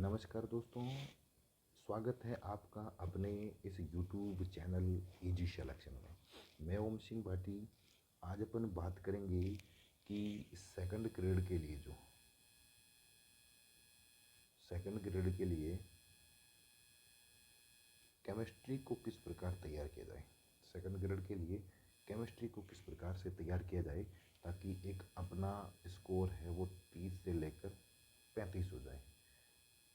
नमस्कार दोस्तों, स्वागत है आपका अपने इस YouTube चैनल इजी सिलेक्शन में। मैं ओम सिंह भाटी। आज अपन बात करेंगे कि सेकंड ग्रेड के लिए केमिस्ट्री को किस प्रकार तैयार किया जाए। सेकंड ग्रेड के लिए केमिस्ट्री को किस प्रकार से तैयार किया जाए ताकि एक अपना स्कोर है वो 30 से लेकर 35 हो जाए।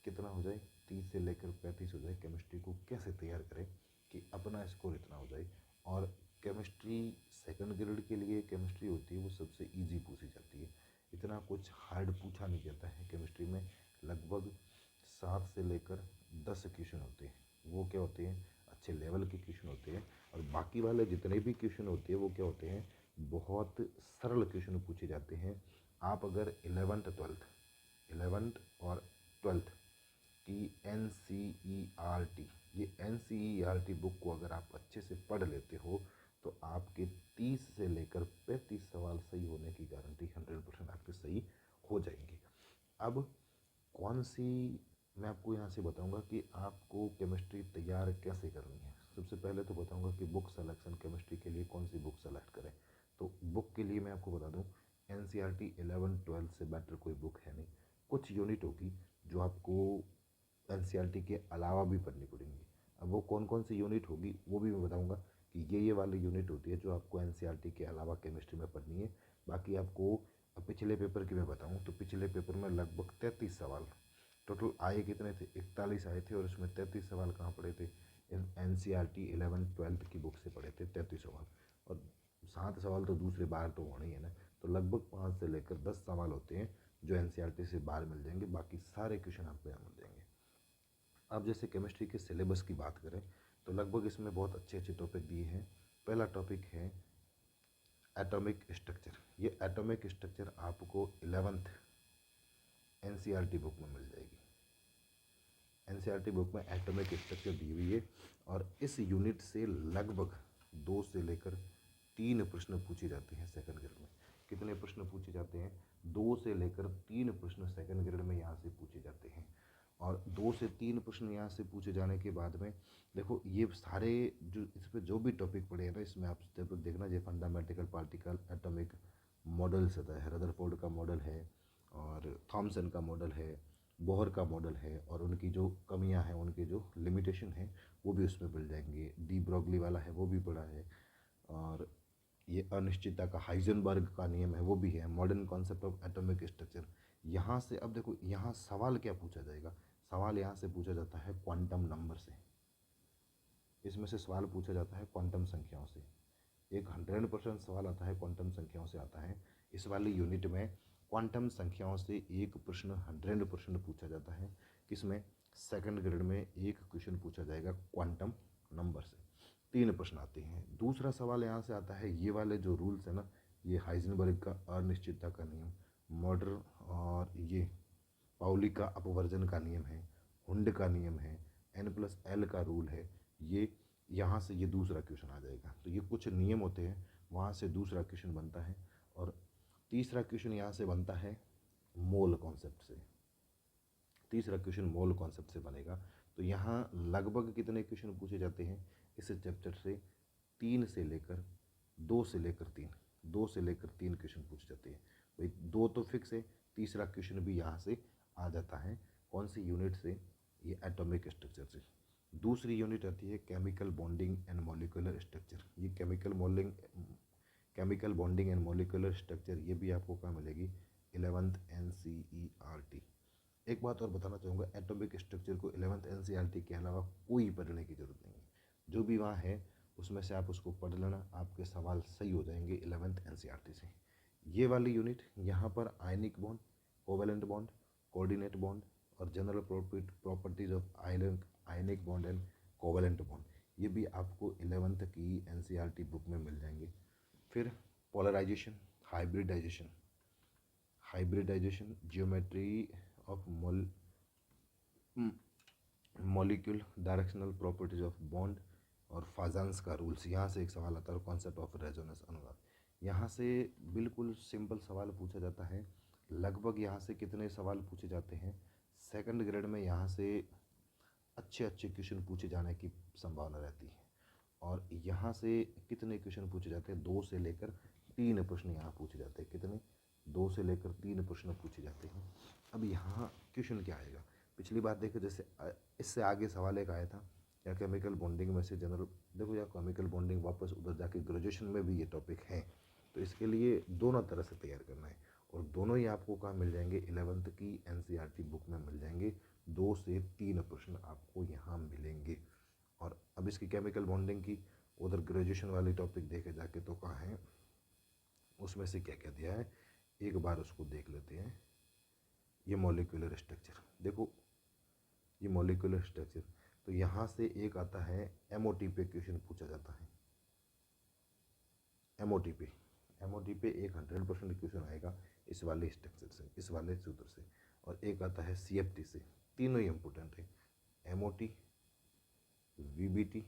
कितना हो जाए? 30 से लेकर 35 हो जाए। केमिस्ट्री को कैसे तैयार करें कि अपना स्कोर इतना हो जाए। और केमिस्ट्री सेकंड ग्रेड के लिए केमिस्ट्री होती है वो सबसे इजी पूछी जाती है। इतना कुछ हार्ड पूछा नहीं जाता है। केमिस्ट्री में लगभग 7 से लेकर 10 क्वेश्चन होते हैं। वो क्या होते हैं? अच्छे लेवल के क्वेश्चन होते हैं। और बाकी वाले जितने भी क्वेश्चन होते हैं वो क्या होते हैं? बहुत सरल क्वेश्चन पूछे जाते हैं। आप अगर 11th और 12th की NCERT, ये NCERT बुक को अगर आप अच्छे से पढ़ लेते हो तो आपके 30 से लेकर 35 सवाल सही होने की गारंटी 100% आपके सही हो जाएंगे। अब कौन सी मैं आपको यहाँ से बताऊंगा कि आपको केमिस्ट्री तैयार कैसे करनी है। सबसे पहले तो बताऊंगा कि बुक सेलेक्शन केमिस्ट्री के लिए कौन सी बुक सेलेक्ट करें। तो बुक के लिए मैं आपको बता दूं, NCERT 11-12 से बेटर कोई बुक है नहीं। कुछ यूनिट होगी जो आपको NCERT के अलावा भी पढ़नी पड़ेंगी। अब वो कौन कौन सी यूनिट होगी वो भी मैं बताऊंगा कि ये वाली यूनिट होती है जो आपको NCERT के अलावा केमिस्ट्री में पढ़नी है। बाकी आपको पिछले पेपर की मैं बताऊं तो पिछले पेपर में लगभग 33 सवाल टोटल आए। कितने थे? 41 आए थे और उसमें 33 सवाल कहाँ पढ़े थे? NCERT 11-12 की बुक से पढ़े थे 33 सवाल। और 7 सवाल तो दूसरे बाहर तो होने ही है ना। तो लगभग 5 से लेकर 10 सवाल होते हैं जो NCERT से बाहर मिल जाएंगे। बाकी सारे क्वेश्चन आपको यहाँ मिल जाएंगे। अब जैसे केमिस्ट्री के सिलेबस की बात करें तो लगभग इसमें बहुत अच्छे अच्छे टॉपिक दिए हैं। पहला टॉपिक है एटॉमिक स्ट्रक्चर। ये एटॉमिक स्ट्रक्चर आपको 11th NCERT बुक में मिल जाएगी। NCERT बुक में एटॉमिक स्ट्रक्चर दी हुई है और इस यूनिट से लगभग 2 से लेकर 3 प्रश्न पूछे जाते हैं सेकंड ग्रेड में। कितने प्रश्न पूछे जाते हैं? 2 से लेकर 3 प्रश्न सेकंड ग्रेड में यहाँ से पूछे जाते हैं। और 2 से 3 प्रश्न यहाँ से पूछे जाने के बाद में देखो ये सारे जो इस पर जो भी टॉपिक पढ़े हैं ना, इसमें आप जब देखना जो फंडामेंटल पार्टिकल एटॉमिक मॉडल्स होता है, रदरफोर्ड का मॉडल है और थॉमसन का मॉडल है, बोहर का मॉडल है और उनकी जो कमियां हैं, उनके जो लिमिटेशन है वो भी उसमें मिल जाएंगे। डी ब्रोगली वाला है वो भी पढ़ा है। और ये अनिश्चितता का हाइजेनबर्ग का नियम है वो भी है। Modern concept of atomic structure. यहाँ से अब देखो यहाँ सवाल क्या पूछा जाएगा। सवाल यहाँ से पूछा जाता है क्वांटम नंबर से। इसमें से सवाल पूछा जाता है क्वांटम संख्याओं से। एक 100% सवाल आता है क्वांटम संख्याओं से आता है। इस वाली यूनिट में क्वांटम संख्याओं से एक प्रश्न 100% पूछा जाता है। किसमें? सेकंड ग्रेड में एक क्वेश्चन पूछा जाएगा क्वांटम नंबर से। 3 प्रश्न आते हैं। दूसरा सवाल यहाँ से आता है, ये वाले जो रूल्स है ना, ये हाइजेनबर्ग का अनिश्चितता का नियम, मॉडर और ये पाउली का अपवर्जन का नियम है, हुंड का नियम है, N+L का रूल है। ये यहाँ से ये दूसरा क्वेश्चन आ जाएगा। तो ये कुछ नियम होते हैं, वहाँ से दूसरा क्वेश्चन बनता है। और तीसरा क्वेश्चन यहाँ से बनता है मोल कॉन्सेप्ट से। तीसरा क्वेश्चन मोल कॉन्सेप्ट से बनेगा। तो यहाँ लगभग कितने क्वेश्चन पूछे जाते हैं इस चैप्टर से? 3 से लेकर 2 से लेकर 3 2 से लेकर 3 क्वेश्चन पूछे जाते हैं। भाई 2 तो फिक्स है, तीसरा क्वेश्चन भी यहाँ से आ जाता है। कौन सी यूनिट से? ये एटॉमिक स्ट्रक्चर से। दूसरी यूनिट आती है chemical bonding and molecular structure. ये chemical bonding and molecular structure ये भी आपको कहाँ मिलेगी? 11th NCERT। एक बात और बताना चाहूँगा, एटॉमिक स्ट्रक्चर को 11th NCERT के अलावा कोई पढ़ने की ज़रूरत नहीं है। जो भी वहाँ है उसमें से आप उसको पढ़ लेना, आपके सवाल सही हो जाएंगे 11th NCERT से। ये वाली यूनिट यहाँ पर ionic bond, covalent bond, coordinate bond और general properties of ionic bond and covalent bond, ये भी आपको 11th की NCERT बुक में मिल जाएंगे। फिर polarisation, hybridisation, geometry of molecule, directional properties of bond और फाजान्स का रूल्स। यहाँ से एक सवाल आता है कॉन्सेप्ट ऑफ रेजोनेंस अनुनाद। यहाँ से बिल्कुल सिंपल सवाल पूछा जाता है। लगभग यहाँ से कितने सवाल पूछे जाते हैं? सेकंड ग्रेड में यहाँ से अच्छे अच्छे क्वेश्चन पूछे जाने की संभावना रहती है। और यहाँ से कितने क्वेश्चन पूछे जाते हैं, 2 से लेकर 3 प्रश्न यहाँ पूछे जाते हैं। कितने, 2 से लेकर 3 प्रश्न पूछे जाते हैं। अब यहाँ क्वेश्चन क्या आएगा, पिछली बार देखो जैसे इससे आगे सवाल एक आया था या केमिकल बॉन्डिंग में से जनरल, देखो या केमिकल बॉन्डिंग वापस उधर जाके ग्रेजुएशन में भी ये टॉपिक है। तो इसके लिए दोनों तरह से तैयार करना है और दोनों ही आपको कहाँ मिल जाएंगे, 11th की NCERT बुक में मिल जाएंगे। 2 से 3 प्रश्न आपको यहाँ मिलेंगे। और अब इसकी केमिकल बॉन्डिंग की उधर ग्रेजुएशन वाली टॉपिक देखे जाके तो कहाँ है, उसमें से क्या क्या दिया है एक बार उसको देख लेते हैं। ये मॉलिक्यूलर स्ट्रक्चर, देखो ये मॉलिक्यूलर स्ट्रक्चर, तो यहाँ से एक आता है MOT पे क्वेश्चन पूछा जाता है। MOT पे एक 100% क्वेश्चन आएगा इस वाले स्ट्रक्चर से, इस वाले सूत्र से। और एक आता है CFT से। तीनों ही इम्पोर्टेंट है, MOT, VBT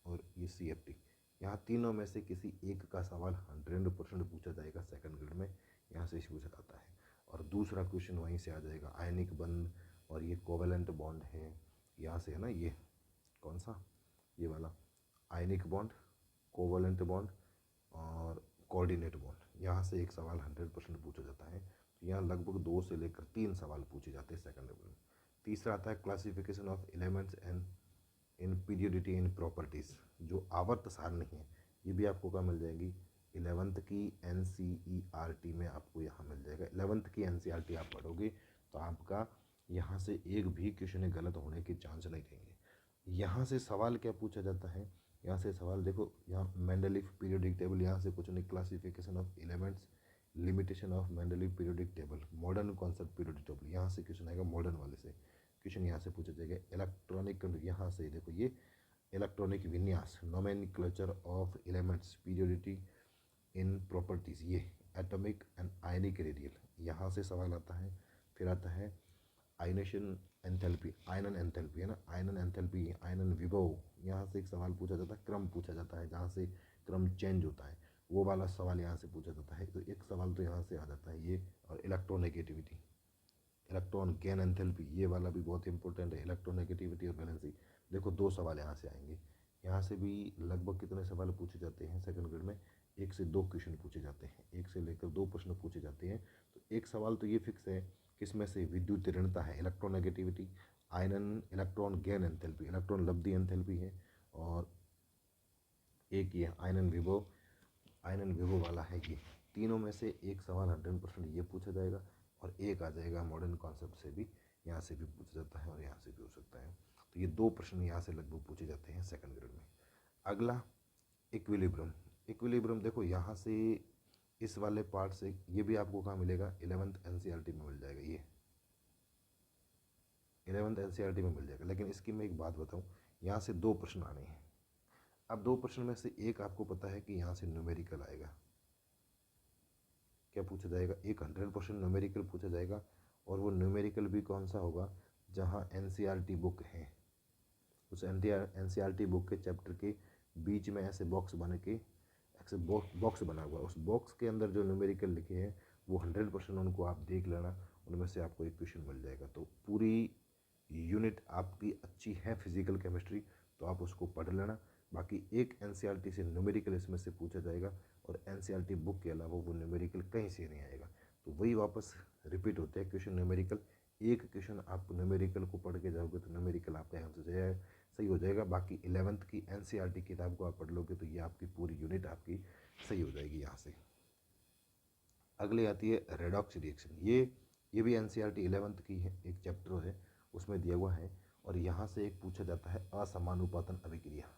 और ये CFT। यहाँ तीनों में से किसी एक का सवाल 100% पूछा जाएगा सेकंड ग्रेड में, यहाँ से पूछा जाता है। और दूसरा क्वेश्चन वहीं से आ जाएगा, आयनिक बंध और ये कोवेलेंट बॉन्ड है, यहाँ से है ना, ये कौन सा, ये वाला आयनिक बॉन्ड, कोवेलेंट बॉन्ड और कोऑर्डिनेट बॉन्ड, यहाँ से एक सवाल 100% पूछा जाता है। तो यहाँ लगभग 2 से लेकर 3 सवाल पूछे जाते हैं सेकंड ग्रेड में। तीसरा आता है classification of elements and in periodicity in properties, जो आवर्त सारणी है, ये भी आपको क्या मिल जाएगी 11th की NCERT में आपको यहाँ मिल जाएगा। 11th की NCERT आप पढ़ोगे तो आपका यहाँ से एक भी क्वेश्चन गलत होने के चांस नहीं रहेंगे। यहाँ से सवाल क्या पूछा जाता है, यहाँ से सवाल देखो, यहाँ मेंडलीफ पीरियोडिक टेबल, यहाँ से कुछ नहीं, classification of elements, limitation of Mendeleev periodic table, modern concept periodic table, यहाँ से क्वेश्चन आएगा मॉडर्न वाले से। क्वेश्चन यहाँ से पूछा जाएगा इलेक्ट्रॉनिक, यहाँ से देखो ये इलेक्ट्रॉनिक विन्यास, nomenclature of elements, periodicity in properties, ये एटॉमिक एंड आयनिक रेडियल, यहाँ से सवाल आता है। फिर आता है आयनेशन एंथैल्पी, आयनन एंथैल्पी है ना, आयनन एंथैल्पी, आयनन विभव, यहाँ से एक सवाल पूछा जाता है, क्रम पूछा जाता है, जहाँ से क्रम चेंज होता है वो वाला सवाल यहाँ से पूछा जाता है। तो एक सवाल तो यहाँ से आ जाता है ये। और इलेक्ट्रोनेगेटिविटी, इलेक्ट्रॉन गेन एंथैल्पी, ये वाला भी बहुत इंपॉर्टेंट है, इलेक्ट्रोनेगेटिविटी और वैलेंसी, देखो 2 सवाल यहाँ से आएंगे। यहाँ से भी लगभग कितने सवाल पूछे जाते हैं सेकंड ग्रेड में, 1 से 2 क्वेश्चन पूछे जाते हैं, 1 से लेकर 2 प्रश्न पूछे जाते हैं। तो एक सवाल तो ये फिक्स है, किसमें से, विद्युत ऋणता है, इलेक्ट्रोनेगेटिविटी, आयनन इलेक्ट्रॉन गेन एंथैल्पी, इलेक्ट्रॉन लब्धि एंथैल्पी है, और एक ये आयनन विभव, आयनन विभव वाला है। ये तीनों में से एक सवाल 100% ये पूछा जाएगा और एक आ जाएगा मॉडर्न कॉन्सेप्ट से भी, यहाँ से भी पूछा जाता है और यहाँ से भी हो सकता है। तो ये 2 प्रश्न यहाँ से लगभग पूछे जाते हैं सेकंड ग्रेड में। अगला इक्विलिब्रियम, इक्विलिब्रियम देखो यहाँ से इस वाले पार्ट से, ये भी आपको कहाँ मिलेगा, 11th NCERT में मिल जाएगा, ये 11th NCERT में मिल जाएगा। लेकिन इसकी मैं एक बात बताऊँ, यहाँ से 2 प्रश्न आने हैं। अब 2 प्रश्न में से एक आपको पता है कि यहाँ से न्यूमेरिकल आएगा, क्या पूछा जाएगा, एक 100% न्यूमेरिकल पूछा जाएगा। और वो न्यूमेरिकल भी कौन सा होगा, जहाँ NCERT बुक है, उस NCERT बुक के चैप्टर के बीच में ऐसे बॉक्स बन के, ऐसे बॉक्स बना हुआ, उस बॉक्स के अंदर जो न्यूमेरिकल लिखे हैं वो 100% उनको आप देख लेना, उनमें से आपको एक क्वेश्चन मिल जाएगा। तो पूरी यूनिट आपकी अच्छी है फिजिकल केमिस्ट्री, तो आप उसको पढ़ लेना। बाकी एक NCERT से न्यूमेरिकल इसमें से पूछा जाएगा और NCERT बुक के अलावा वो न्यूमेरिकल कहीं से नहीं आएगा। तो वही वापस रिपीट होते हैं क्वेश्चन न्यूमेरिकल, एक क्वेश्चन आप न्यूमेरिकल को पढ़ के जाओगे तो न्यूमेरिकल आपका यहाँ से सही हो जाएगा। बाकी 11th की NCERT किताब को आप पढ़ लोगे तो ये आपकी पूरी यूनिट आपकी सही हो जाएगी यहाँ से। अगली आती है रेडॉक्स रिएक्शन, ये भी NCERT 11th की है, एक चैप्टर है उसमें दिया हुआ है। और यहाँ से एक पूछा जाता है असमानुपातन अभिक्रिया,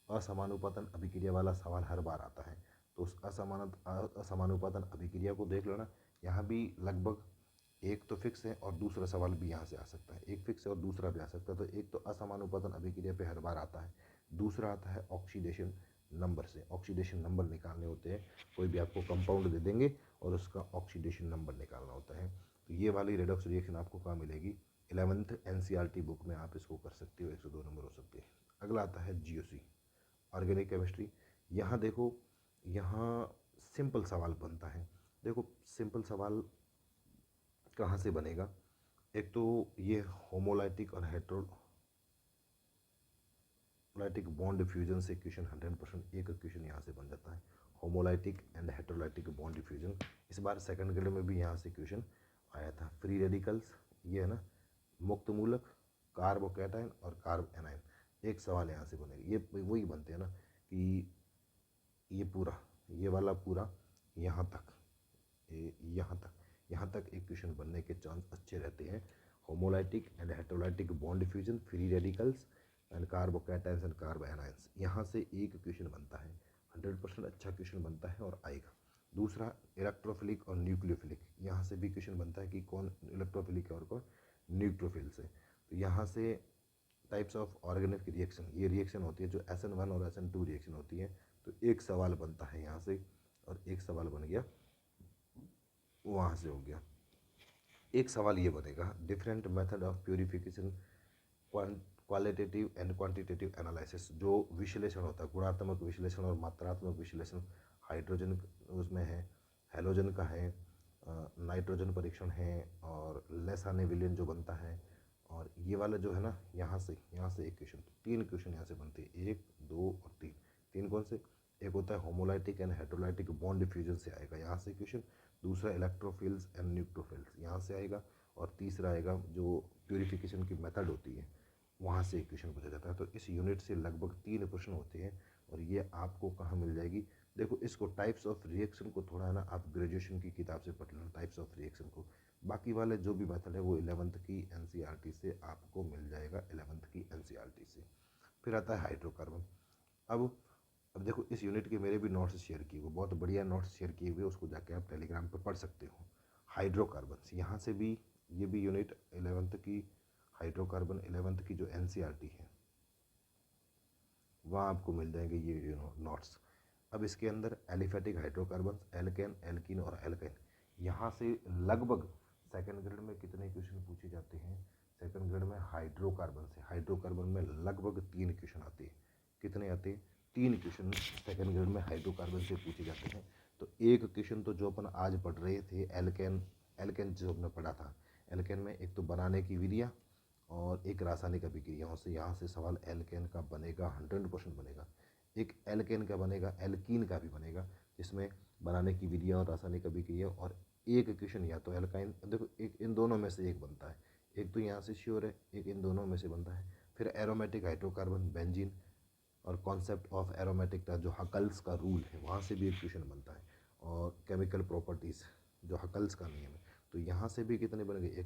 असमानुपातन अभिक्रिया वाला सवाल हर बार आता है। तो उस असमानुपातन अभिक्रिया को देख लेना। यहाँ भी लगभग एक तो फिक्स है और दूसरा सवाल भी यहाँ से आ सकता है, एक फिक्स है और दूसरा भी आ सकता है। तो एक तो असमानुपातन अभिक्रिया पे हर बार आता है, दूसरा आता है ऑक्सीडेशन नंबर से, ऑक्सीडेशन नंबर निकालने होते हैं, कोई भी आपको कंपाउंड दे देंगे और उसका ऑक्सीडेशन नंबर निकालना होता है। तो ये वाली रेडॉक्स रिएक्शन आपको कहाँ मिलेगी, 11th NCERT बुक में आप इसको कर सकते हो, 102 नंबर हो सकते हैं। अगला आता है GOC, ऑर्गेनिक केमिस्ट्री। यहाँ देखो, यहाँ सिंपल सवाल बनता है। देखो सिंपल सवाल कहाँ से बनेगा, एक तो ये होमोलाइटिक और हेटेरोलाइटिक बॉन्ड डिफ्यूजन से क्वेश्चन 100% एक क्वेश्चन यहाँ से बन जाता है, homolytic and heterolytic bond diffusion. इस बार सेकंड ग्रेड में भी यहाँ से क्वेश्चन आया था। फ्री रेडिकल्स, ये है ना, मुक्त मूलक, कार्बोकैटायन और कार्ब एनायन, एक सवाल यहाँ से बनेगा। ये वही बनते हैं ना कि ये पूरा, ये वाला पूरा यहाँ तक, यहाँ तक एक क्वेश्चन बनने के चांस अच्छे रहते हैं। Homolytic and heterolytic bond diffusion, free radicals and carbocations and carbanions, यहाँ से एक क्वेश्चन बनता है, 100% अच्छा क्वेश्चन बनता है और आएगा। दूसरा इलेक्ट्रोफिलिक और न्यूक्लियोफिलिक, यहाँ से भी क्वेश्चन बनता है कि कौन इलेक्ट्रोफिलिक है और कौन न्यूट्रोफिल से। तो यहाँ से टाइप्स ऑफ ऑर्गेनिक रिएक्शन, ये रिएक्शन होती है जो SN1 और SN2 रिएक्शन होती है। तो एक सवाल बनता है यहाँ से और एक सवाल बन गया वहाँ से, हो गया। एक सवाल ये बनेगा, different method of purification, qualitative and quantitative analysis, जो विश्लेषण होता है, गुणात्मक विश्लेषण और मात्रात्मक विश्लेषण, हाइड्रोजन उसमें है, हेलोजन का है, नाइट्रोजन परीक्षण है और लेसाने विलियन जो बनता है। और ये वाला जो है ना, यहाँ से एक क्वेश्चन, तीन क्वेश्चन यहाँ से बनते हैं, 1 2 और 3। तीन कौन से? एक होता है homolytic and heterolytic bond diffusion से आएगा यहाँ से क्वेश्चन, दूसरा इलेक्ट्रोफिल्स एंड न्यूट्रोफिल्स यहाँ से आएगा, और तीसरा आएगा जो प्यूरिफिकेशन की मेथड होती है, वहाँ से एक क्वेश्चन पूछा जाता है। तो इस यूनिट से लगभग 3 प्रश्न होते हैं और ये आपको कहाँ मिल जाएगी? देखो, इसको टाइप्स ऑफ रिएक्शन को थोड़ा है ना, आप ग्रेजुएशन की किताब से पढ़ लेना टाइप्स ऑफ रिएक्शन को। बाकी वाले जो भी मेथड है वो 11th की NCERT से आपको मिल जाएगा, 11th की NCERT से। फिर आता है हाइड्रोकार्बन। अब देखो, इस यूनिट के मेरे भी नोट्स शेयर किए हुए, बहुत बढ़िया नोट्स शेयर किए हुए, उसको जाके आप टेलीग्राम पर पढ़ सकते हो। हाइड्रोकार्बन, यहाँ से भी ये भी यूनिट 11th की, हाइड्रोकार्बन 11th की जो NCERT है वहाँ आपको मिल जाएंगे ये नोट्स। अब इसके अंदर एलिफेटिक हाइड्रोकार्बन, एल्केन, एल्कीन और एल्काइन, यहाँ से लगभग सेकंड ग्रेड में कितने क्वेश्चन पूछे जाते हैं? सेकंड ग्रेड में हाइड्रोकार्बन से, हाइड्रोकार्बन में लगभग 3 क्वेश्चन आते हैं। कितने आते हैं? 3 क्वेश्चन सेकंड ग्रेड में हाइड्रोकार्बन से पूछे जाते हैं। तो एक क्वेश्चन तो जो अपन आज पढ़ रहे थे, एल्केन, जो हमने पढ़ा था, एल्केन में एक तो बनाने की विधियाँ और एक रासायनिक अभिक्रियाओं से, यहाँ से सवाल एल्केन का बनेगा, 100% बनेगा। एक एल्केन का बनेगा, एल्कीन का भी बनेगा, जिसमें बनाने की विधियाँ और रासायनिक अभिक्रिया, और एक क्वेश्चन या तो एल्काइन, देखो एक इन दोनों में से एक बनता है, एक तो यहाँ से श्योर है, एक इन दोनों में से बनता है। फिर एरोमेटिक हाइड्रोकार्बन, बेंजीन और कॉन्सेप्ट ऑफ एरोमेटिक का जो हकल्स का रूल है, वहाँ से भी एक क्वेश्चन बनता है। और केमिकल प्रॉपर्टीज़, जो हकल्स का नियम है, तो यहाँ से भी कितने बन गए?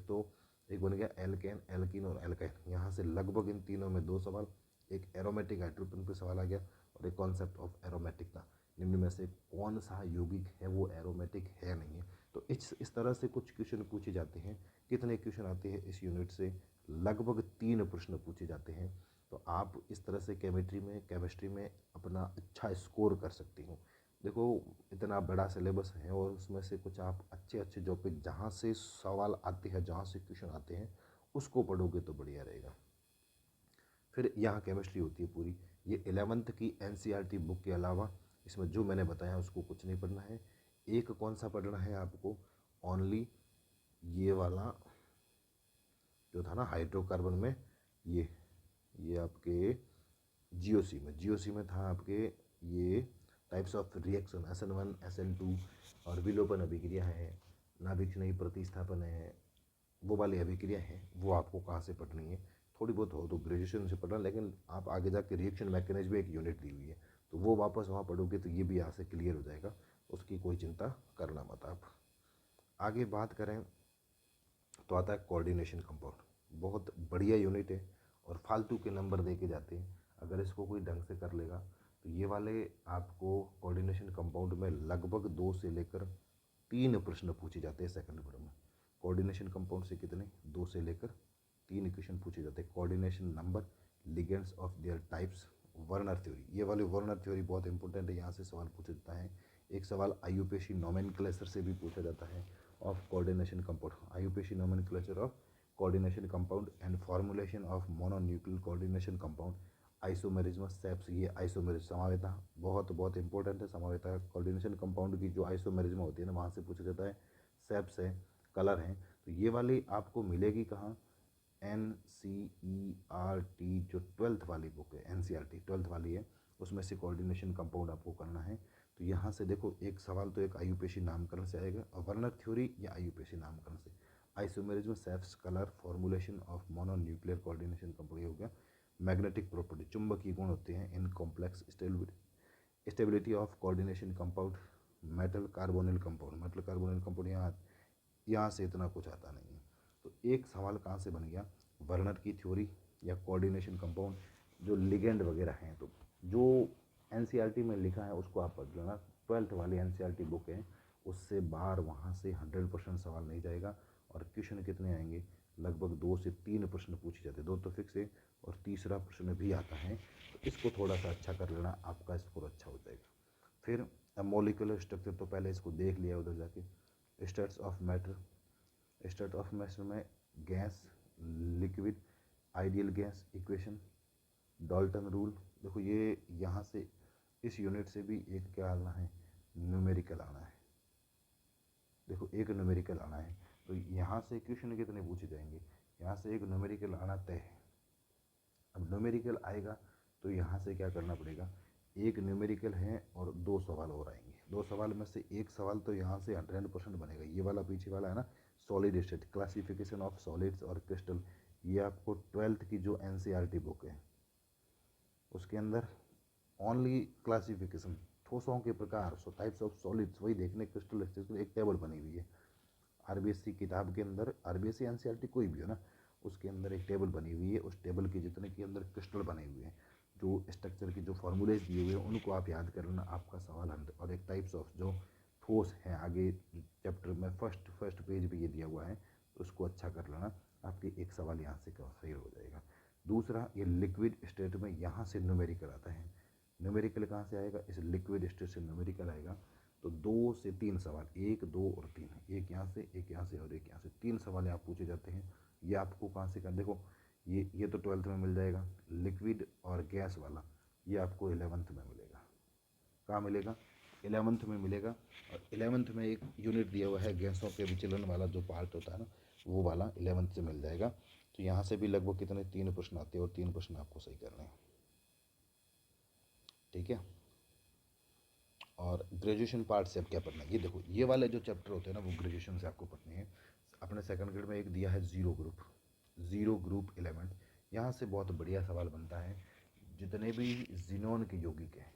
एक बन गया एल्केन, एल्कीन और एल्काइन, यहाँ से लगभग इन तीनों में 2 सवाल, एक एरोमेटिक हाइड्रोजन पे सवाल आ गया और एक कॉन्सेप्ट ऑफ एरोमेटिक का, निम्न में से कौन सा यौगिक है वो एरोमेटिक है नहीं है। तो इस तरह से कुछ क्वेश्चन पूछे जाते हैं। कितने क्वेश्चन आते हैं इस यूनिट से? लगभग 3 प्रश्न पूछे जाते हैं। तो आप इस तरह से केमिस्ट्री में अपना अच्छा स्कोर कर सकती हो। देखो, इतना बड़ा सिलेबस है और उसमें से कुछ आप अच्छे अच्छे टॉपिक जहाँ से सवाल आते हैं, जहाँ से क्वेश्चन आते हैं, उसको पढ़ोगे तो बढ़िया रहेगा। फिर यहाँ केमिस्ट्री होती है पूरी, ये 11th की NCERT बुक के अलावा इसमें जो मैंने बताया उसको कुछ नहीं पढ़ना है। एक कौन सा पढ़ना है आपको? ओनली ये वाला जो था ना हाइड्रोकार्बन में, ये आपके GOC में था आपके, ये types of reaction SN1 SN2 और विलोपन अभिक्रिया है, नाभिक स्नेही प्रतिस्थापन है, वो वाली अभिक्रिया है, वो आपको कहाँ से पढ़नी है? थोड़ी बहुत हो तो ग्रेजुएशन से पढ़ना, लेकिन आप आगे जाके रिएक्शन मैकेनिज्म एक यूनिट दी हुई है, तो वो वापस वहाँ पढ़ोगे तो ये भी यहाँ से क्लियर हो जाएगा, उसकी कोई चिंता करना मत आप। आगे बात करें तो आता है कोऑर्डिनेशन कंपाउंड। बहुत बढ़िया यूनिट है और फालतू के नंबर दे के जाते हैं, अगर इसको कोई ढंग से कर लेगा तो ये वाले आपको कोऑर्डिनेशन कंपाउंड में लगभग 2 से लेकर 3 प्रश्न पूछे जाते हैं सेकंड ग्रेड में। कोऑर्डिनेशन कंपाउंड से कितने? 2 से लेकर 3 क्वेश्चन पूछे जाते हैं। Coordination number, ligands of their types, Werner theory, ये वाली वर्नर थ्योरी बहुत इंपॉर्टेंट है, यहाँ से सवाल पूछा जाता है। एक सवाल आयुपेशी नोमेनक्लेचर से भी पूछा जाता है of coordination compound, IUPAC nomenclature of coordination compound and formulation of mononuclear coordination compound, isomerism, shapes, ये आइसोमेरिज्म, समावेता बहुत इंपॉर्टेंट है। समावेता कोऑर्डिनेशन कंपाउंड की जो आइसोमेरिज्म होती है ना, वहाँ से पूछा जाता है। सेप्स है, कलर है, तो ये वाली आपको मिलेगी कहाँ, NCERT जो 12th वाली बुक है, NCERT 12th वाली है, उसमें से कोऑर्डिनेशन कंपाउंड आपको करना है। तो यहाँ से देखो एक सवाल तो एक आयुपेशी नामकरण से आएगा, और वर्नर थ्योरी या आयुपेशी नामकरण से। Isomerism, shapes, colour, formulation of mononuclear coordination compound हो गया। मैग्नेटिक प्रॉपर्टी, चुंबकीय गुण होते हैं इन complex stability of coordination compound. Metal carbonyl compound, metal carbonyl compound यहाँ से इतना कुछ आता नहीं है। तो एक सवाल कहाँ से बन गया, वर्नर की थ्योरी या कोऑर्डिनेशन कंपाउंड, जो लिगेंड वगैरह हैं। तो जो NCERT में लिखा है उसको आप पढ़ लेना, 12th वाली NCERT बुक है, उससे बाहर वहाँ से 100% सवाल नहीं जाएगा। और क्वेश्चन कितने आएंगे, लगभग 2 से 3 प्रश्न पूछे जाते हैं, 2 तो फिक्स है और तीसरा प्रश्न भी आता है। तो इसको थोड़ा सा अच्छा कर लेना, आपका स्कोर अच्छा हो जाएगा। फिर मॉलिक्यूलर स्ट्रक्चर तो पहले इसको देख लिया उधर जाके। States of matter, state of matter में gas, liquid, ideal gas equation, Dalton rule. देखो ये यहाँ से इस यूनिट से भी एक क्या आना है, न्यूमेरिकल आना है। देखो एक न्यूमेरिकल आना है, तो यहाँ से क्वेश्चन कितने पूछे जाएंगे, यहाँ से एक न्यूमेरिकल आना तय है। अब न्यूमेरिकल आएगा तो यहाँ से क्या करना पड़ेगा, एक न्यूमेरिकल है और 2 सवाल और आएंगे। 2 सवाल में से एक सवाल तो यहाँ से 100% बनेगा। ये वाला पीछे वाला है ना, solid state, classification of solids और क्रिस्टल। ये आपको 12th की जो NCERT बुक है उसके अंदर ओनली क्लासिफिकेशन, ठोसों के प्रकार, सो टाइप्स ऑफ सॉलिड्स, वही देखने, क्रिस्टल स्टेट एक टेबल बनी हुई है। RBSc किताब के अंदर, RBSc NCERT कोई भी हो ना, उसके अंदर एक टेबल बनी हुई है। उस टेबल के जितने के अंदर क्रिस्टल बने हुए हैं, जो स्ट्रक्चर के जो फॉर्मूलेज दिए हुए हैं उनको आप याद कर लेना, आपका सवाल 100। और एक टाइप्स ऑफ जो ठोस है, आगे चैप्टर में फर्स्ट पेज पे ये दिया हुआ है, तो उसको अच्छा कर लेना, आपके एक सवाल यहाँ से सही हो जाएगा। दूसरा, ये लिक्विड स्टेट में यहाँ से न्यूमेरिकल आता है। न्यूमेरिकल कहाँ से आएगा, इस लिक्विड स्टेट से न्यूमेरिकल आएगा। तो 2 से 3 सवाल, 1, 2 और 3, एक यहाँ से, एक यहाँ से और एक यहाँ से, 3 सवाल यहाँ पूछे जाते हैं। ये आपको कहाँ से कर, देखो ये तो 12th में मिल जाएगा। लिक्विड और गैस वाला ये आपको 11th में मिलेगा। कहाँ मिलेगा, 11th में मिलेगा। और 11th में एक यूनिट दिया हुआ है गैसों के विचलन वाला, जो पार्ट होता है ना, वो वाला 11th से मिल जाएगा। तो यहाँ से भी लगभग कितने 3 प्रश्न आते हैं, और 3 प्रश्न आपको सही करने हैं, ठीक है। और ग्रेजुएशन पार्ट से अब क्या पढ़ना है, ये देखो ये वाले जो चैप्टर होते हैं ना, वो ग्रेजुएशन से आपको पढ़ने हैं। अपने सेकंड ग्रेड में एक दिया है जीरो ग्रुप एलिमेंट। यहाँ से बहुत बढ़िया सवाल बनता है। जितने भी जिनोन के यौगिक हैं,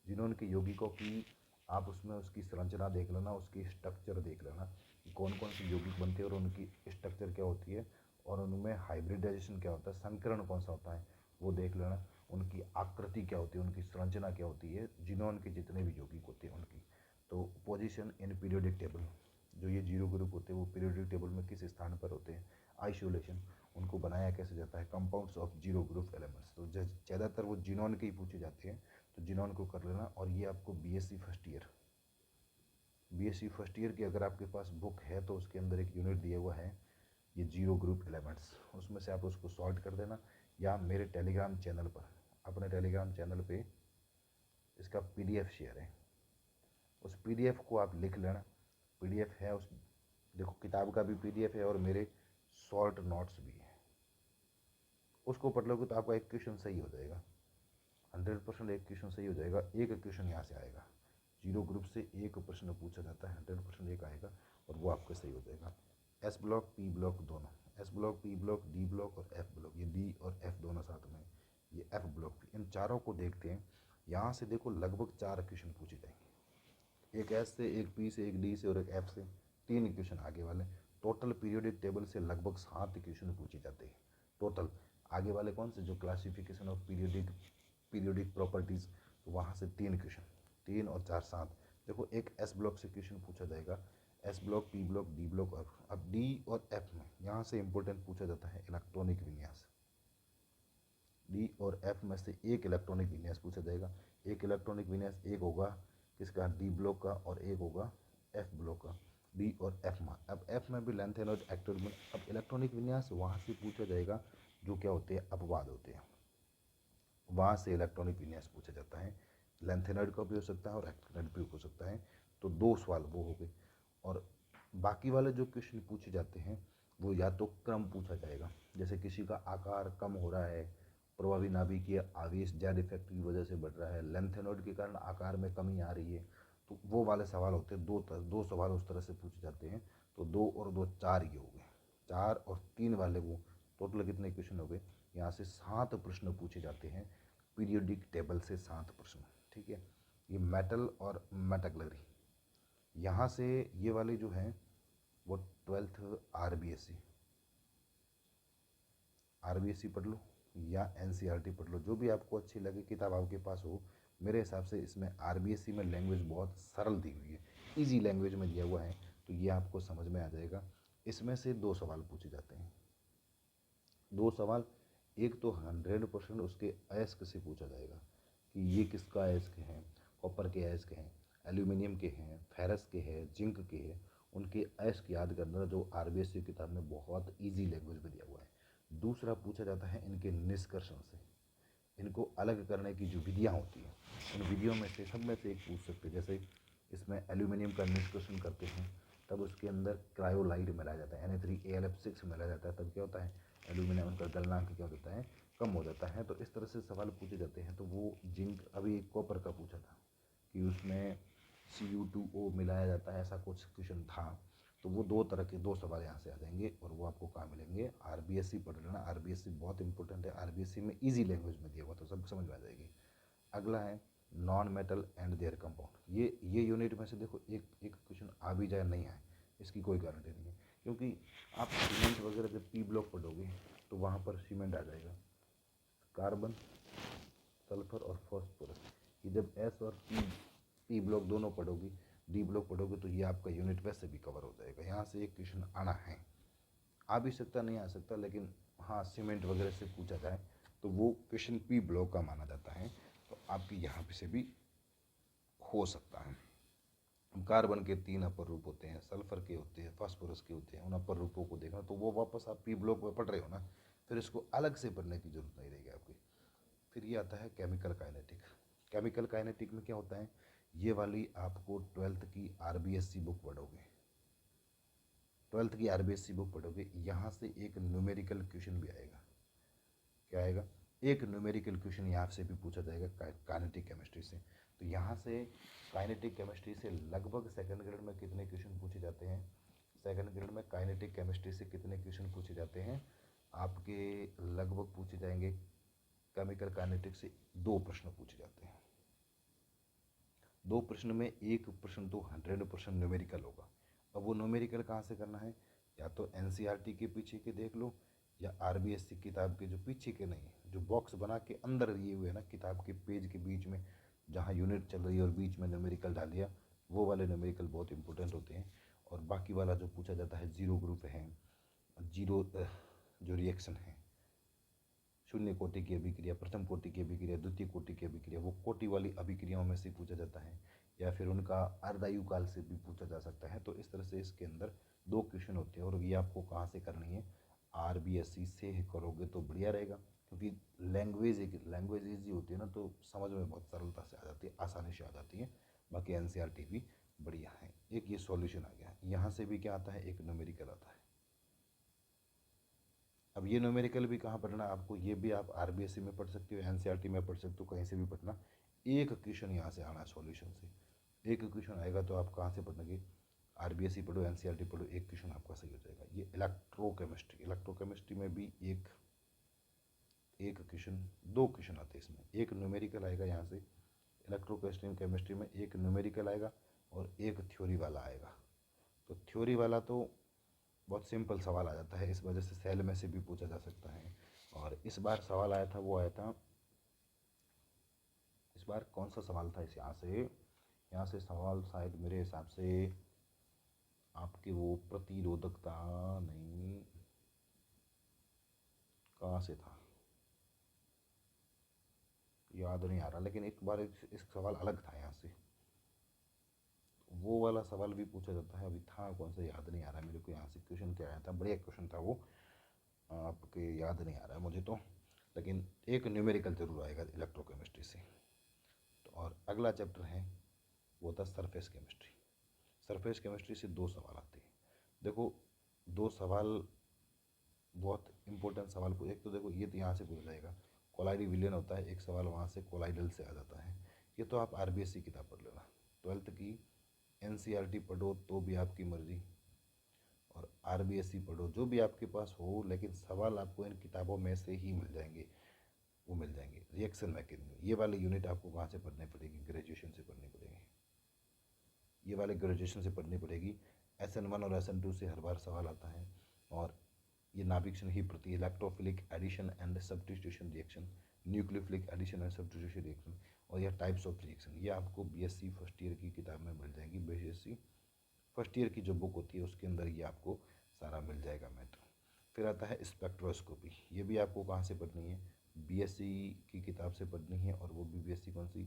जिनोन के यौगिकों की आप उसमें उसकी संरचना देख लेना, उसकी स्ट्रक्चर देख लेना कि कौन कौन से यौगिक बनते हैं और उनकी स्ट्रक्चर क्या होती है, और उनमें हाइब्रिडाइजेशन क्या होता है, संकरण कौन सा होता है, वो देख लेना। उनकी आकृति क्या होती है, उनकी संरचना क्या होती है, जिनोन के जितने भी यौगिक होते हैं उनकी। तो पोजीशन इन पीरियोडिक टेबल, जो ये जीरो ग्रुप होते हैं वो पीरियोडिक टेबल में किस स्थान पर होते हैं। आइसोलेशन, उनको बनाया कैसे जाता है। Compounds of zero group elements, तो ज़्यादातर वो जिनोन के ही पूछे जाते हैं, तो जिनोन को कर लेना। और ये आपको BSc फर्स्ट ईयर की अगर आपके पास बुक है तो उसके अंदर एक यूनिट दिया हुआ है ये जीरो ग्रुप एलिमेंट्स, उसमें से आप उसको सॉल्व कर देना। या मेरे टेलीग्राम चैनल पर, अपने टेलीग्राम चैनल पे इसका PDF शेयर है, उस PDF को आप लिख लेना। PDF है उस, देखो किताब का भी PDF है और मेरे शॉर्ट नोट्स भी हैं, उसको पढ़ लोगे तो आपका एक क्वेश्चन सही हो जाएगा, 100% एक क्वेश्चन सही हो जाएगा। एक क्वेश्चन यहाँ से आएगा, जीरो ग्रुप से एक प्रश्न पूछा जाता है, 100% एक आएगा और वो आपका सही हो जाएगा। S ब्लॉक, P ब्लॉक दोनों, S block, P block, D block और F ब्लॉक, ये D और F दोनों साथ में, ये F ब्लॉक। इन चारों को देखते हैं। यहाँ से देखो लगभग 4 क्वेश्चन पूछे जाएंगे, एक S से, एक P से, एक D से और एक F से, 3 क्वेश्चन आगे वाले। टोटल पीरियोडिक टेबल से लगभग 7 क्वेश्चन पूछे जाते हैं टोटल। आगे वाले कौन से, जो क्लासिफिकेशन ऑफ पीरियोडिक प्रॉपर्टीज़, तो वहाँ से 3 क्वेश्चन, 3 और 4 7। देखो एक S ब्लॉक से क्वेश्चन पूछा जाएगा, S block, P block, D block. और अब D और F में यहाँ से इंपॉर्टेंट पूछा जाता है इलेक्ट्रॉनिक विन्यास। D और F में से एक इलेक्ट्रॉनिक विन्यास पूछा जाएगा। एक इलेक्ट्रॉनिक विन्यास एक होगा किसका, D ब्लॉक का, और एक होगा F ब्लॉक का। D और F में, अब F में भी लेंथ एनर्जी एक्टर में। अब इलेक्ट्रॉनिक विन्यास वहाँ से पूछा जाएगा जो क्या होते हैं, अपवाद होते हैं, वहाँ से इलेक्ट्रॉनिक विन्यास पूछा जाता है। लेंथेनॉइड का भी हो सकता है और एक्टिनॉइड भी हो सकता है। तो 2 सवाल वो हो गए। और बाकी वाले जो क्वेश्चन पूछे जाते हैं वो या तो क्रम पूछा जाएगा, जैसे किसी का आकार कम हो रहा है, प्रभावी नाभिकीय आवेश जेड इफेक्ट की वजह से बढ़ रहा है, लेंथेनॉइड के कारण आकार में कमी आ रही है, तो वो वाले सवाल होते हैं। दो सवाल उस तरह से पूछे जाते हैं। तो 2 और 2 4 ये हो गए, 4 और 3 वाले वो टोटल कितने क्वेश्चन हो गए? यहाँ से 7 प्रश्न पूछे जाते हैं पीरियोडिक टेबल से, 7 प्रश्न। ठीक है, ये मेटल और मेटालर्जी। यहाँ से ये वाले जो हैं वो 12th आरबीएससी पढ़ लो या एनसीईआरटी पढ़ लो, जो भी आपको अच्छी लगे किताब आपके पास हो। मेरे हिसाब से इसमें आरबीएससी में लैंग्वेज बहुत सरल दी हुई है, इजी लैंग्वेज में दिया हुआ है, तो ये आपको समझ में आ जाएगा। इसमें से 2 सवाल पूछे जाते हैं, 2 सवाल। एक तो 100% उसके अयस्क से पूछा जाएगा कि ये किसका अयस्क है, कॉपर के अयस्क हैं, एल्यूमिनियम के हैं, फेरस के हैं, जिंक के हैं, उनके अयस्क याद करना, जो आरबीएससी किताब में बहुत इजी लैंग्वेज में दिया हुआ है। दूसरा पूछा जाता है इनके निष्कर्षण से, इनको अलग करने की जो विधियाँ होती हैं, उन विधियों में से सब में से एक पूछ सकते हैं। जैसे इसमें एल्यूमिनियम का निष्कर्षण करते हैं, तब उसके अंदर क्रायोलाइड मिलाया जाता है, Na3AlF6 मिलाया जाता है, तब क्या होता है, एल्यूमिनियम का गलनांक क्या होता है, कम हो जाता है। तो इस तरह से सवाल पूछे जाते हैं। तो वो जिंक, अभी कॉपर का पूछा था कि उसमें Cu2O मिलाया जाता है, ऐसा कुछ क्वेश्चन था। तो वो 2 तरह के 2 सवाल यहाँ से आ जाएंगे, और वो आपको कहाँ मिलेंगे, आरबीएससी पढ़ लेना। आरबीएससी बहुत इंपॉर्टेंट है, आरबीएससी में इजी लैंग्वेज में दिया हुआ, तो सब समझ में आ जाएगी। अगला है non metal and there compound. ये यूनिट में से देखो एक एक क्वेश्चन आ भी जाए नहीं आए, इसकी कोई गारंटी नहीं है, क्योंकि आप सीमेंट वगैरह जब पी ब्लॉक पढ़ोगे तो वहाँ पर सीमेंट आ जाएगा, कार्बन, सल्फर और फॉस्फोरस। ये जब एस और पी ब्लॉक दोनों पढ़ोगी, डी ब्लॉक पढ़ोगे, तो ये आपका यूनिट वैसे भी कवर हो जाएगा। यहाँ से एक क्वेश्चन आना है, आ भी सकता, नहीं आ सकता, लेकिन हाँ सीमेंट वगैरह से पूछा जाए तो वो क्वेश्चन पी ब्लॉक का माना जाता है, तो आपकी यहाँ पे से भी हो सकता है। कार्बन के 3 अपर रूप होते हैं, सल्फर के होते हैं, फास्फोरस के होते हैं। उन अपर रूपों को देखना, तो वो वापस आप पी ब्लॉक में पढ़ रहे हो ना, फिर इसको अलग से पढ़ने की जरूरत नहीं रहेगी आपकी। फिर ये आता है केमिकल काइनेटिक। केमिकल काइनेटिक में क्या होता है, ये वाली आपको 12th की आरबीएससी बुक पढ़ोगे, 12th की आरबीएससी बुक पढ़ोगे, यहाँ से एक न्यूमेरिकल क्वेश्चन भी आएगा। क्या आएगा, एक न्यूमेरिकल क्वेश्चन यहाँ से भी पूछा जाएगा काइनेटिक केमिस्ट्री से। तो यहाँ से काइनेटिक केमिस्ट्री से लगभग सेकंड ग्रेड में कितने क्वेश्चन पूछे जाते हैं, सेकंड ग्रेड में काइनेटिक केमिस्ट्री से कितने क्वेश्चन पूछे जाते हैं आपके, लगभग पूछे जाएंगे केमिकल काइनेटिक से 2 प्रश्न पूछे जाते हैं। 2 प्रश्न में एक प्रश्न तो 100% न्यूमेरिकल होगा। अब वो न्यूमेरिकल कहाँ से करना है, या तो एनसीईआरटी के पीछे के देख लो, या आरबीएससी किताब के जो पीछे के नहीं, जो बॉक्स बना के अंदर दिए हुए हैं ना किताब के पेज के बीच में, जहाँ यूनिट चल रही है और बीच में न्यूमेरिकल डाल दिया, वो वाले न्यूमेरिकल बहुत इंपॉर्टेंट होते हैं। और बाकी वाला जो पूछा जाता है जीरो ग्रुप है, जीरो जो रिएक्शन है, शून्य कोटि की अभिक्रिया, प्रथम कोटि की अभिक्रिया, द्वितीय कोटि की अभिक्रिया, वो कोटि वाली अभिक्रियाओं में से पूछा जाता है, या फिर उनका अर्धायु काल से भी पूछा जा सकता है। तो इस तरह से इसके अंदर 2 क्वेश्चन होते हैं, और ये आपको कहाँ से करनी है, आरबीएससी से करोगे तो बढ़िया रहेगा, क्योंकि लैंग्वेज ईजी होती है ना, तो समझ में बहुत सरलता से आ जाती है, आसानी से आ जाती है। बाकी एनसीईआरटी भी बढ़िया है। एक ये सॉल्यूशन आ गया, यहाँ से भी क्या आता है, एक न्यूमेरिकल आता है। अब ये न्यूमेरिकल भी कहाँ पढ़ना आपको, ये भी आप आरबीएससी में पढ़ सकते हो, एनसीईआरटी में पढ़ सकते हो, कहीं से भी पढ़ना। एक क्वेश्चन यहाँ से आना है सॉल्यूशन से, एक क्वेश्चन आएगा तो आप कहाँ से पढ़ोगे, आरबीएससी पढ़ो, एनसीईआरटी पढ़ो, एक क्वेश्चन आपका सही हो जाएगा। ये इलेक्ट्रोकेमिस्ट्री में भी एक क्वेश्चन, 2 क्वेश्चन आते हैं इसमें, एक न्यूमेरिकल आएगा यहाँ से केमिस्ट्री में, एक न्यूमेरिकल आएगा और एक थ्योरी वाला आएगा। तो थ्योरी वाला तो बहुत सिंपल सवाल आ जाता है, इस वजह से सेल में से भी पूछा जा सकता है। और इस बार सवाल आया था, वो आया था, इस बार कौन सा सवाल था, इस यहाँ से सवाल शायद मेरे हिसाब से आपकी वो प्रतिरोधकता, नहीं, कहाँ से था याद नहीं आ रहा, लेकिन एक बार इस सवाल अलग था यहाँ से, वो वाला सवाल भी पूछा जाता है। अभी था कौन सा याद नहीं आ रहा मेरे को, यहाँ से क्वेश्चन क्या आया था, बढ़िया क्वेश्चन था वो, आपके याद नहीं आ रहा है मुझे तो, लेकिन एक न्यूमेरिकल जरूर आएगा इलेक्ट्रोकेमिस्ट्री से। तो और अगला चैप्टर है वो था सरफेस केमिस्ट्री। सरफेस केमिस्ट्री से 2 सवाल आते हैं। देखो, दो सवाल बहुत इंपॉर्टेंट सवाल पूछे। एक तो देखो ये तो यहाँ से पूछ जाएगा, कोलाइडी विलियन होता है, एक सवाल वहाँ से कोलाइडल से आ जाता है। ये तो आप आरबीएस की किताब पढ़ लेना, ट्वेल्थ की एनसीईआरटी पढ़ो तो भी आपकी मर्जी, और आरबीएससी पढ़ो जो भी आपके पास हो, लेकिन सवाल आपको इन किताबों में से ही मिल जाएंगे। वो मिल जाएंगे रिएक्शन मैकेनिज्म, ये वाले यूनिट आपको कहाँ से पढ़ने पड़ेगी, ग्रेजुएशन से पढ़नी पड़ेगी, ये वाले ग्रेजुएशन से पढ़नी पड़ेगी। SN1 और SN2 से हर बार सवाल आता है। और ये नाभिक ही प्रति electrophilic addition and substitution reaction, nucleophilic addition and substitution reaction, और यह टाइप्स ऑफ रिएक्शन, ये आपको बीएससी फर्स्ट ईयर की किताब में मिल जाएगी। बीएससी फर्स्ट ईयर की जो बुक होती है उसके अंदर ये आपको सारा मिल जाएगा मैटर। फिर आता है स्पेक्ट्रोस्कोपी, ये भी आपको कहाँ से पढ़नी है, बीएससी की किताब से पढ़नी है, और वो भी बीएससी कौन सी,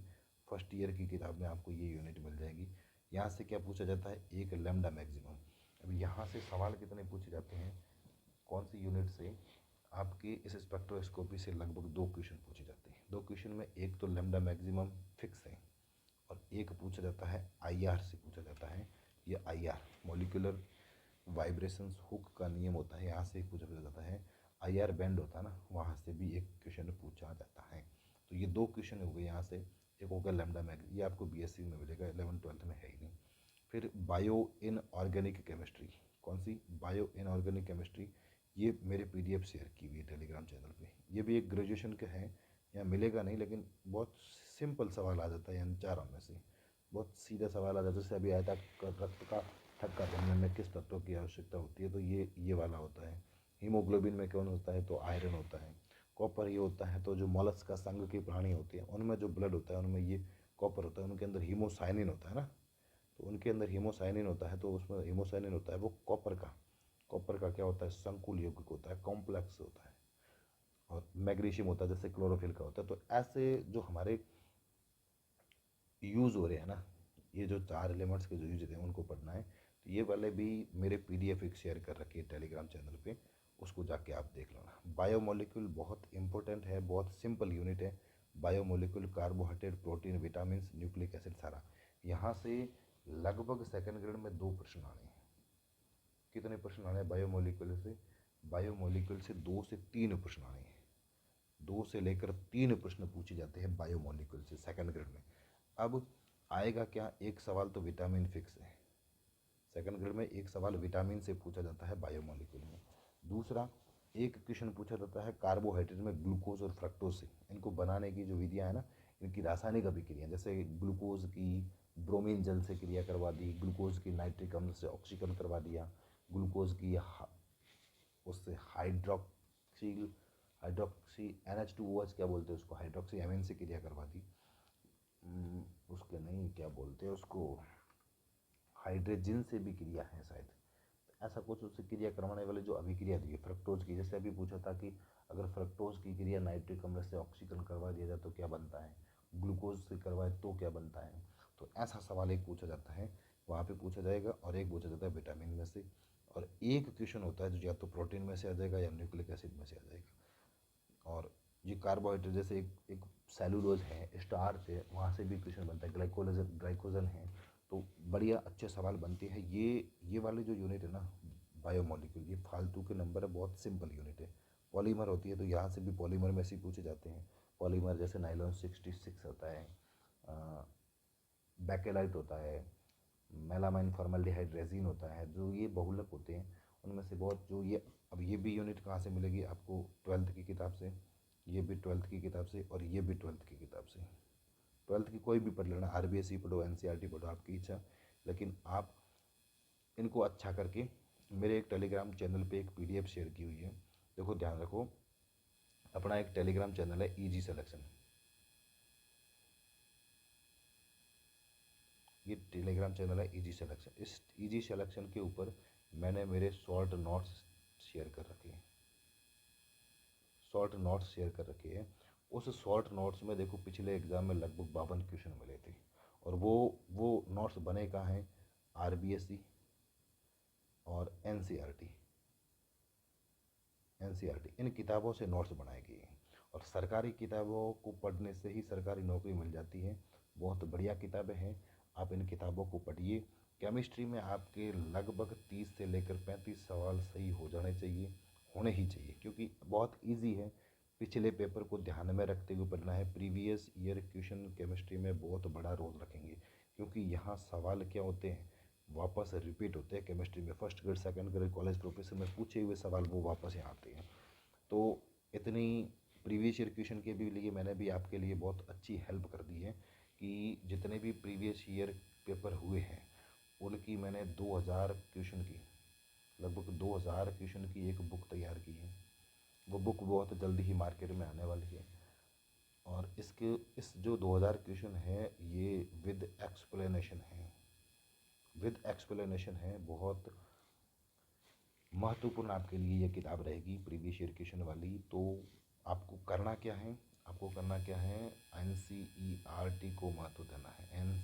फर्स्ट ईयर की किताब में आपको ये यूनिट मिल जाएगी। यहाँ से क्या पूछा जाता है, एक लैम्डा मैक्सिमम। अब यहाँ से सवाल कितने पूछे जाते हैं, कौन सी यूनिट से, आपके इस स्पेक्ट्रोस्कोपी से लगभग 2 क्वेश्चन पूछे जाते हैं। 2 क्वेश्चन में एक तो लैम्डा मैक्सिमम फिक्स है, और एक पूछा जाता है आईआर से पूछा जाता है। ये आईआर मॉलिक्यूलर वाइब्रेशंस हुक का नियम होता है, यहाँ से पूछा जाता है। आईआर बैंड होता है ना, वहाँ से भी एक क्वेश्चन पूछा जाता है। तो ये 2 क्वेश्चन हो गए यहाँ से। एक हो गया लैम्डा मैग, ये आपको बीएससी में मिलेगा, 11th-12th में है ही नहीं। फिर बायो इन ऑर्गेनिक केमिस्ट्री, कौन सी, बायो इन ऑर्गेनिक केमिस्ट्री, ये मेरे पीडीएफ शेयर की हुई है टेलीग्राम चैनल पे। ये भी एक ग्रेजुएशन का है, यहाँ मिलेगा नहीं, लेकिन बहुत सिंपल सवाल आ जाता है इन चारों में से, बहुत सीधा सवाल आ जाता है। जैसे अभी आया था रक्त का थक्का बनने में किस तत्वों की आवश्यकता होती है, तो ये वाला होता है। हीमोग्लोबिन में कौन होता है, तो आयरन होता है। कॉपर ये होता है, तो जो मॉलस्क का संघ के प्राणी होते हैं उनमें जो ब्लड होता है उनमें ये कॉपर होता है, उनके अंदर हीमोसाइनिन होता है ना, तो उनके अंदर हीमोसाइनिन होता है, तो उसमें हीमोसाइनिन होता है वो कॉपर का क्या होता है, संकुल यौगिक होता है, कॉम्प्लेक्स होता है। और मैग्नीशियम होता है जैसे क्लोरोफिल का होता है। तो ऐसे जो हमारे यूज़ हो रहे हैं ना, ये जो 4 एलिमेंट्स के जो यूज होते हैं उनको पढ़ना है। तो ये वाले भी मेरे पीडीएफ एक शेयर कर रखी है टेलीग्राम चैनल पे, उसको जाके आप देख लेना। बायोमोलिक्यूल बहुत इंपॉर्टेंट है, बहुत सिंपल यूनिट है। Biomolecule, carbohydrate, protein, vitamin, nucleic acid, सारा। यहाँ से लगभग सेकंड ग्रेड में 2 प्रश्न आने हैं। कितने प्रश्न आने हैं बायोमोलिक्यूल से, बायोमोलिक्यूल से 2 से 3 प्रश्न आने हैं। 2 से लेकर 3 प्रश्न पूछे जाते हैं बायोमोलिक्यूल से सेकंड ग्रेड में। अब आएगा क्या, एक सवाल तो विटामिन फिक्स है, सेकंड ग्रेड में एक सवाल विटामिन से पूछा जाता है बायोमोलिक्यूल में। दूसरा एक क्वेश्चन पूछा जाता है कार्बोहाइड्रेट में ग्लूकोज और फ्रक्टोज से, इनको बनाने की जो विधियाँ है ना, इनकी रासायनिक अभिक्रिया, जैसे ग्लूकोज की ब्रोमीन जल से क्रिया करवा दी, ग्लूकोज की नाइट्रिक अम्ल से ऑक्सीकरण करवा दिया, ग्लूकोज की उससे हाइड्रोक्सी NH2OH क्या बोलते हैं उसको, हाइड्रोक्सी एमीन से क्रिया करवा दी। उसके नहीं, क्या बोलते हैं उसको, हाइड्रोजन से भी क्रिया है शायद, ऐसा कुछ उससे क्रिया करवाने वाले जो अभिक्रिया दी है फ्रक्टोज की। जैसे अभी पूछा था कि अगर फ्रक्टोज की क्रिया नाइट्रिक अम्ल से ऑक्सीकरण करवा दिया जाए तो क्या बनता है, ग्लूकोज से करवाए तो क्या बनता है। तो ऐसा सवाल एक पूछा जाता है, वहाँ पे पूछा जाएगा। और एक पूछा जाता है विटामिन में से, और एक क्वेश्चन होता है जो या तो प्रोटीन में से आ जाएगा या न्यूक्लिक एसिड में से आ जाएगा। और ये कार्बोहाइड्रेट जैसे एक सेलुलोज है, स्टार्च है, वहाँ से भी क्वेश्चन बनता है, ग्लाइकोजन है। तो बढ़िया अच्छे सवाल बनते हैं। ये वाले जो यूनिट है ना बायोमोलिक्यूल, ये फालतू के नंबर है, बहुत सिंपल यूनिट है। पॉलीमर होती है तो यहाँ से भी पॉलीमर में से पूछे जाते हैं। पॉलीमर जैसे नाइलॉन 66 होता है, बैकेलाइट होता है, मेलामाइन फॉर्मल्डिहाइड रेजिन होता है, जो ये बहुलक होते हैं उनमें से बहुत जो ये। अब ये भी यूनिट कहाँ से मिलेगी आपको, ट्वेल्थ की किताब से, ये भी ट्वेल्थ की किताब से, और ये भी ट्वेल्थ की किताब से। ट्वेल्थ की कोई भी पढ़ लेना, आरबीएससी पढ़ो, एनसीईआरटी पढ़ो, आपकी इच्छा। लेकिन आप इनको अच्छा करके मेरे एक टेलीग्राम चैनल पे एक पीडीएफ शेयर की हुई है, देखो ध्यान रखो, अपना एक टेलीग्राम चैनल है ईजी सिलेक्शन, ये टेलीग्राम चैनल है ईजी सिलेक्शन। इस ईजी सिलेक्शन के ऊपर मैंने मेरे शॉर्ट नोट्स शेयर कर रखे हैं, शॉर्ट नोट्स शेयर कर रखे हैं। उस शॉर्ट नोट्स में देखो पिछले एग्ज़ाम में लगभग 52 क्वेश्चन मिले थे, और वो नोट्स बने कहाँ हैं, आरबीएससी और एनसीईआरटी इन किताबों से नोट्स बनाए गए हैं। और सरकारी किताबों को पढ़ने से ही सरकारी नौकरी मिल जाती है। बहुत बढ़िया किताबें हैं, आप इन किताबों को पढ़िए। केमिस्ट्री में आपके लगभग 30 से लेकर 35 सवाल सही हो जाने चाहिए, होने ही चाहिए, क्योंकि बहुत इजी है। पिछले पेपर को ध्यान में रखते हुए पढ़ना है। प्रीवियस ईयर क्वेश्चन केमिस्ट्री में बहुत बड़ा रोल रखेंगे, क्योंकि यहाँ सवाल क्या होते हैं, वापस रिपीट होते हैं। केमिस्ट्री में first grade second grade college professor में पूछे हुए सवाल वो वापस यहाँ आते हैं। तो इतनी प्रीवियस ईयर क्वेश्चन के भी लिए मैंने भी आपके लिए बहुत अच्छी हेल्प कर दी है कि जितने भी प्रीवियस ईयर पेपर हुए हैं उनकी मैंने 2000 क्वेश्चन की, लगभग 2000 क्वेश्चन की एक बुक तैयार की है। वो बुक बहुत जल्दी ही मार्केट में आने वाली है। और इस जो 2000 क्वेश्चन है ये विद एक्सप्लेनेशन है, बहुत महत्वपूर्ण आपके लिए ये किताब रहेगी प्रीवियस ईयर क्वेश्चन वाली। तो आपको करना क्या है, N C E R T को महत्व देना है। N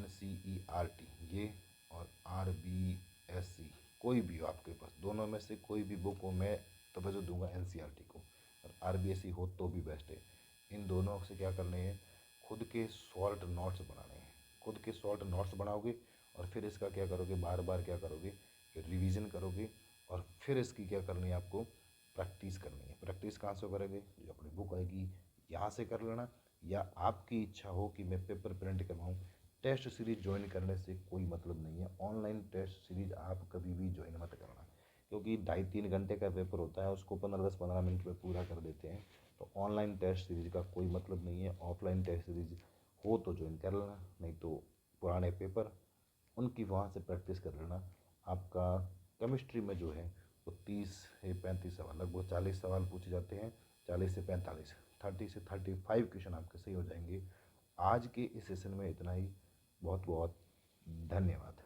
C E R T ये और आर बी एस सी, कोई भी हो आपके पास, दोनों में से कोई भी बुक हो, मैं तवज्जो दूंगा एन सी आर टी को। और आर बी एस सी हो तो भी बेस्ट है। इन दोनों से क्या करने हैं, खुद के शॉर्ट नोट्स बनाने हैं। खुद के शॉर्ट नोट्स बनाओगे और फिर इसका क्या करोगे, बार बार क्या करोगे, रिवीजन करोगे। और फिर इसकी क्या करनी है, आपको प्रैक्टिस करनी है। प्रैक्टिस कहाँ से करोगे, जो अपनी बुक आएगी यहाँ से कर लेना, या आपकी इच्छा हो कि मैं पेपर प्रिंट करवाऊँ, टेस्ट सीरीज ज्वाइन करने से कोई मतलब नहीं है। ऑनलाइन टेस्ट सीरीज आप कभी भी ज्वाइन मत करना, क्योंकि 2.5-3 घंटे का पेपर होता है, उसको 15-10-15 मिनट में पूरा कर देते हैं। तो ऑनलाइन टेस्ट सीरीज का कोई मतलब नहीं है। ऑफलाइन टेस्ट सीरीज हो तो ज्वाइन कर लेना, नहीं तो पुराने पेपर उनकी वहाँ से प्रैक्टिस कर लेना। आपका केमिस्ट्री में जो है वो 30 से 35 सवाल, लगभग 40 सवाल पूछे जाते हैं। 40 से 45, 30 से 35 क्वेश्चन आपके सही हो जाएंगे। आज के इस सेशन में इतना ही। बहुत बहुत धन्यवाद।